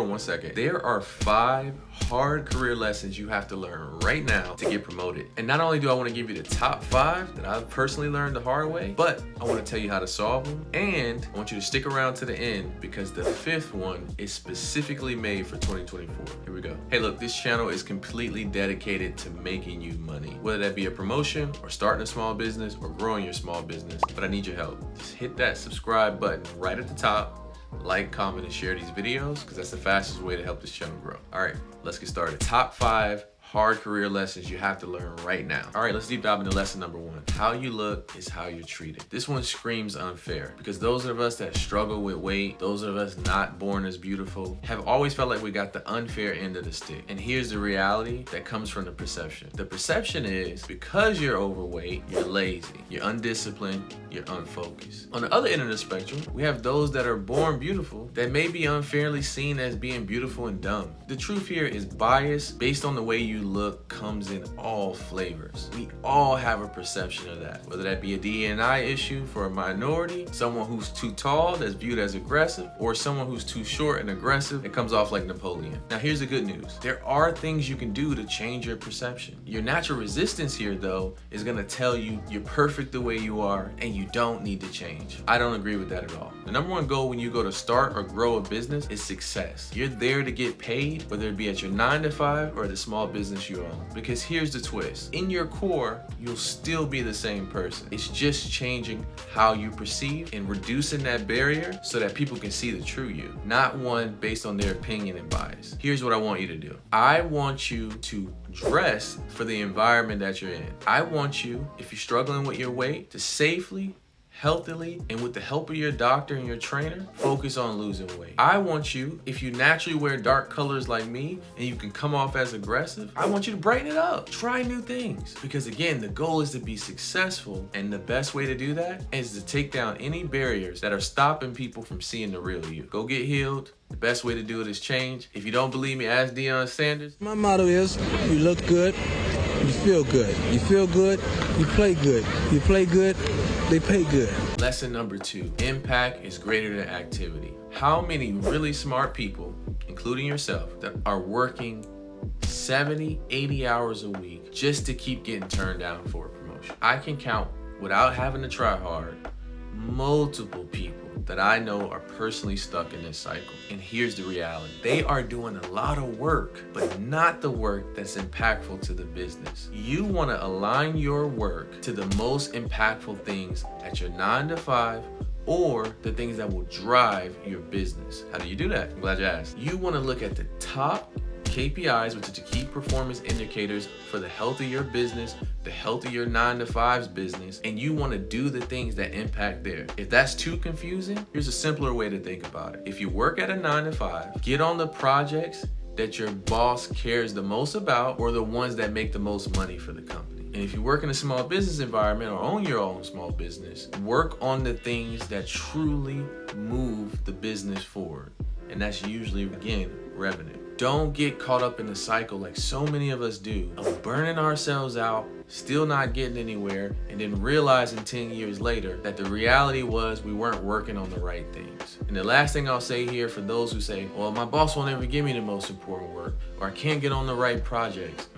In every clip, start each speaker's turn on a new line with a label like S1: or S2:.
S1: on 1 second. There are 5 hard career lessons you have to learn right now to get promoted. And not only do I want to give you the top 5 that I've personally learned the hard way, but I want to tell you how to solve them. And I want you to stick around to the end because the 5th one is specifically made for 2024. Here we go. Hey, look, this channel is completely dedicated to making you money, whether that be a promotion or starting a small business or growing your small business. But I need your help. Just hit that subscribe button right at the top. Like, comment, and share these videos because that's the fastest way to help this channel grow. All right, let's get started. Top 5 hard career lessons you have to learn right now. All right, let's deep dive into lesson number 1. How you look is how you're treated. This one screams unfair because those of us that struggle with weight, those of us not born as beautiful, have always felt like we got the unfair end of the stick. And here's the reality that comes from the perception. The perception is because you're overweight, you're lazy, you're undisciplined, you're unfocused. On the other end of the spectrum, we have those that are born beautiful that may be unfairly seen as being beautiful and dumb. The truth here is bias based on the way you look comes in all flavors. We all have a perception of that, whether that be a D&I issue for a minority, someone who's too tall that's viewed as aggressive, or someone who's too short and aggressive that comes off like Napoleon. Now here's the good news. There are things you can do to change your perception. Your natural resistance here though is gonna tell you you're perfect the way you are and you don't need to change. I don't agree with that at all. The number 1 goal when you go to start or grow a business is success. You're there to get paid, whether it be at your 9 to 5 or the small business you own. Because here's the twist. In your core, you'll still be the same person. It's just changing how you perceive and reducing that barrier so that people can see the true you, not one based on their opinion and bias. Here's what I want you to do. I want you to dress for the environment that you're in. I want you, if you're struggling with your weight, to safely, healthily, and with the help of your doctor and your trainer, focus on losing weight. I want you, if you naturally wear dark colors like me and you can come off as aggressive, I want you to brighten it up. Try new things. Because again, the goal is to be successful, and the best way to do that is to take down any barriers that are stopping people from seeing the real you. Go get healed. The best way to do it is change. If you don't believe me, ask Deion Sanders.
S2: My motto is, you look good, you feel good. You feel good, you play good. You play good, they pay good.
S1: Lesson number 2, impact is greater than activity. How many really smart people, including yourself, that are working 70, 80 hours a week just to keep getting turned down for a promotion? I can count, without having to try hard, multiple people that I know are personally stuck in this cycle. And here's the reality. They are doing a lot of work, but not the work that's impactful to the business. You want to align your work to the most impactful things at your 9 to 5 or the things that will drive your business. How do you do that? I'm glad you asked. You want to look at the top KPIs, which are the key performance indicators for the health of your business, the health of your 9 to 5's business, and you want to do the things that impact there. If that's too confusing, here's a simpler way to think about it. If you work at a 9 to 5, get on the projects that your boss cares the most about or the ones that make the most money for the company. And if you work in a small business environment or own your own small business, work on the things that truly move the business forward. And that's usually, again, revenue. Don't get caught up in the cycle like so many of us do of burning ourselves out, still not getting anywhere, and then realizing 10 years later that the reality was we weren't working on the right things. And the last thing I'll say here for those who say, well, my boss won't ever give me the most important work, or I can't get on the right projects.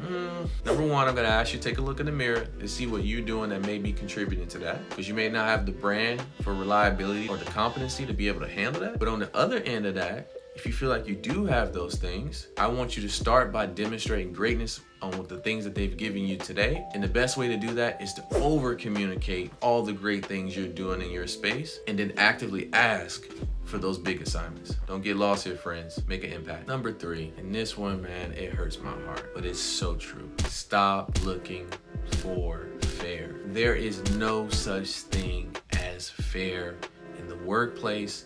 S1: Number 1, I'm gonna ask you to take a look in the mirror and see what you're doing that may be contributing to that, because you may not have the brand for reliability or the competency to be able to handle that. But on the other end of that, if you feel like you do have those things, I want you to start by demonstrating greatness on the things that they've given you today. And the best way to do that is to over-communicate all the great things you're doing in your space and then actively ask for those big assignments. Don't get lost here, friends. Make an impact. Number 3, and this one, man, it hurts my heart, but it's so true. Stop looking for fair. There is no such thing as fair in the workplace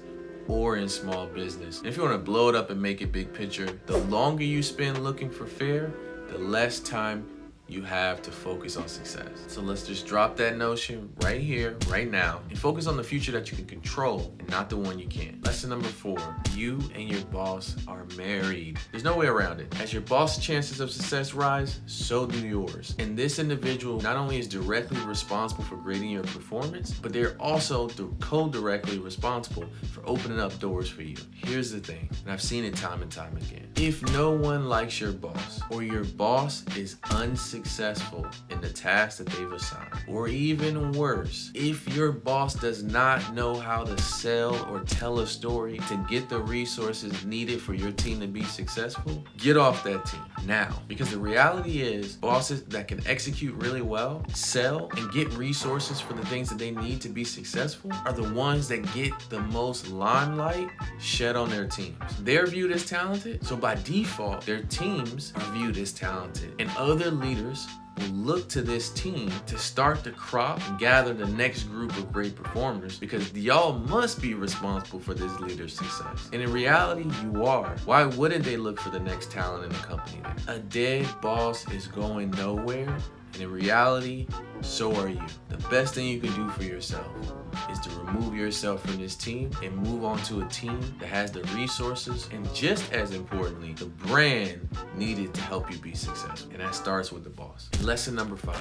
S1: or in small business. And if you want to blow it up and make it big picture, the longer you spend looking for fair, the less time you have to focus on success. So let's just drop that notion right here, right now, and focus on the future that you can control and not the one you can't. Lesson number 4, you and your boss are married. There's no way around it. As your boss's chances of success rise, so do yours. And this individual not only is directly responsible for grading your performance, but they're also co-directly responsible for opening up doors for you. Here's the thing, and I've seen it time and time again. If no one likes your boss, or your boss is unsuccessful in the task that they've assigned, or even worse, if your boss does not know how to sell or tell a story to get the resources needed for your team to be successful, get off that team now. Because the reality is, bosses that can execute really well, sell, and get resources for the things that they need to be successful are the ones that get the most limelight shed on their teams. They're viewed as talented, so by default, their teams are viewed as talented. And other leaders will look to this team to start the crop and gather the next group of great performers, because y'all must be responsible for this leader's success. And in reality, you are. Why wouldn't they look for the next talent in the company then? A dead boss is going nowhere, and in reality, so are you. The best thing you can do for yourself is to remove yourself from this team and move on to a team that has the resources and, just as importantly, the brand needed to help you be successful. And that starts with the boss. And lesson number 5,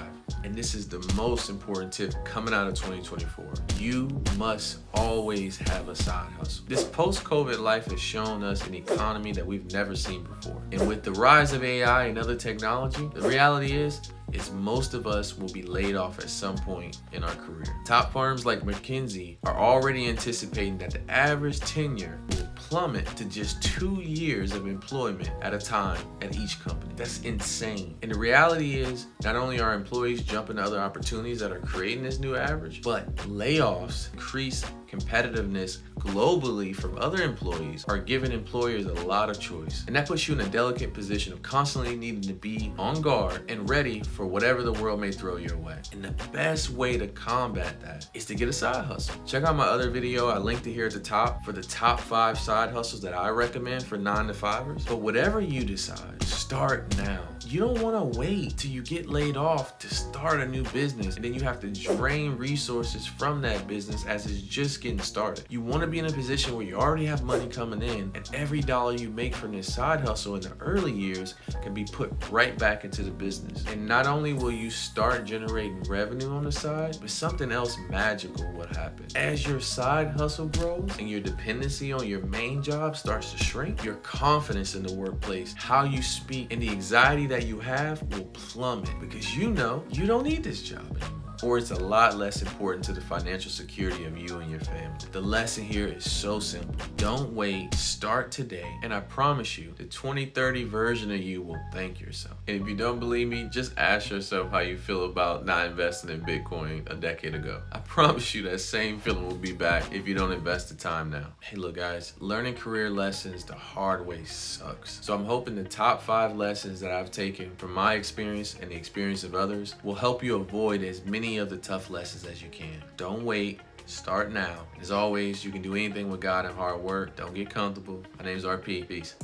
S1: and this is the most important tip coming out of 2024, you must always have a side hustle. This post-COVID life has shown us an economy that we've never seen before. And with the rise of AI and other technology, the reality is most of us will be laid off at some point in our career. Top firms like McKinsey are already anticipating that the average tenure will plummet to just 2 years of employment at a time at each company. That's insane. And the reality is, not only are employees jumping to other opportunities that are creating this new average, but layoffs, increased competitiveness globally from other employees are giving employers a lot of choice. And that puts you in a delicate position of constantly needing to be on guard and ready for whatever the world may throw your way. And the best way to combat that is to get a side hustle. Check out my other video, I linked it here at the top, for the top 5 side hustles that I recommend for 9-to-5ers. But whatever you decide, start now. You don't want to wait till you get laid off to start a new business, and then you have to drain resources from that business as it's just getting started. You want to be in a position where you already have money coming in, and every dollar you make from this side hustle in the early years can be put right back into the business. And not only will you start generating revenue on the side, but something else magical will happen. As your side hustle grows and your dependency on your main job starts to shrink, your confidence in the workplace, how you speak, and the anxiety that you have will plummet, because you know you don't need this job anymore. Or it's a lot less important to the financial security of you and your family. The lesson here is so simple. Don't wait, start today, and I promise you, the 2030 version of you will thank yourself. And if you don't believe me, just ask yourself how you feel about not investing in Bitcoin a decade ago. I promise you that same feeling will be back if you don't invest the time now. Hey, look guys, learning career lessons the hard way sucks. So I'm hoping the top 5 lessons that I've taken from my experience and the experience of others will help you avoid as many of the tough lessons as you can. Don't wait, start now. As always, you can do anything with God and hard work. Don't get comfortable. My name is RP. Peace.